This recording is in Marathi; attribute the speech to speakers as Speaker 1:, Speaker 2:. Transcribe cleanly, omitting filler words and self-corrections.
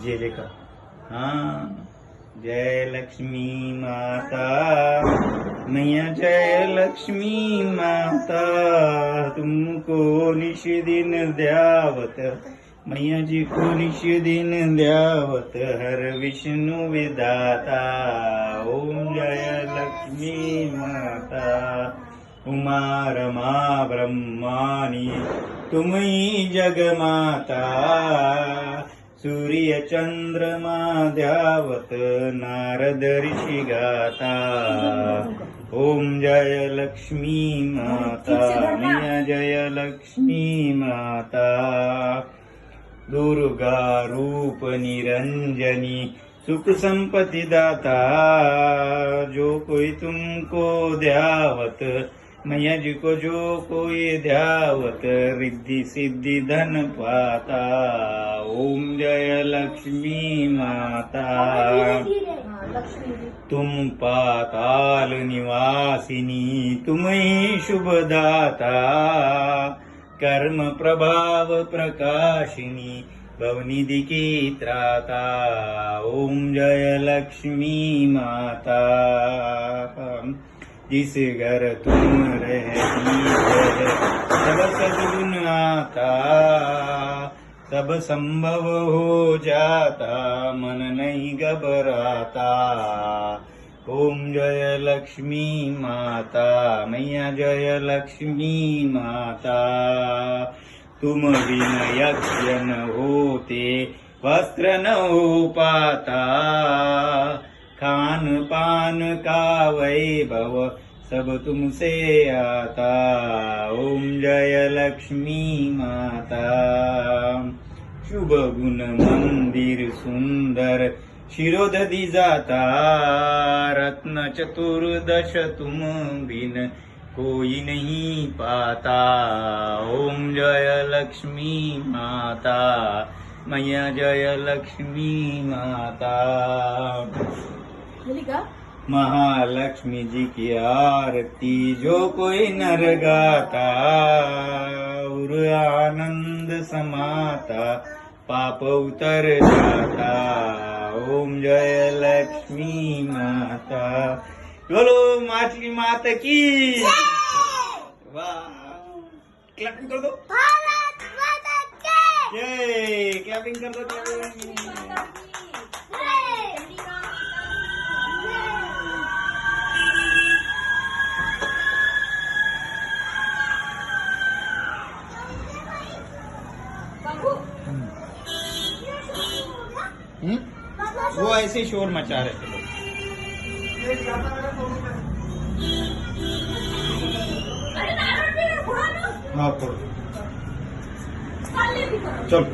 Speaker 1: जे का हाँ। जय लक्ष्मी माता मैया, जय लक्ष्मी माता, तुमको निश दिन द्यावत मैया जी को निश दिन द्यावत, हर विष्णु विदाता। ओम जय लक्ष्मी माता। उमा रमा ब्रह्माणी तुम्ही जगमाता, सूर्य चंद्रमा द्यावत नारद ऋषि गाता। ओम जय लक्ष्मी माता मैया, जय लक्ष्मी माता। दुर्गा रूप निरंजनी सुख संपत्ति दाता, जो कोई तुमको द्यावत मैया जी को, जो कोई द्यावत रिद्धि सिद्धि धन पाता। ओम जय लक्ष्मी माता। तुम पाताल निवासिनी तुम्ही शुभदाता, कर्म प्रभाव प्रकाशिनी भवनिधि की त्राता। ओम जय लक्ष्मी माता। जिस घर तुम रहती है सब सद्गुण आता, सब संभव हो जाता मन नहीं घबराता। ओम जय लक्ष्मी माता मैया, जय लक्ष्मी माता। तुम बिन यज्ञ न होते वस्त्र न हो पाता, खान पान का वैभव सब तुमसे आता। ओम जय लक्ष्मी माता। शुभ गुण मंदिर सुंदर शिरोधरी जाता, रत्न चतुर्दश तुम बिन कोई नहीं पाता। ओम जय लक्ष्मी माता मैया, जय लक्ष्मी माता। महालक्ष्मी जी की आरती जो कोई नर गाता, उर आनंद समाता पाप उतर जाता। ओम जय लक्ष्मी माता। बोलो माची माता की वाह। क्लैपिंग कर दो, जय। क्लैपिंग कर दो, क्लैपिंग। वो ऐसे शोर मचा रहे थे लोग। हाँ चलो।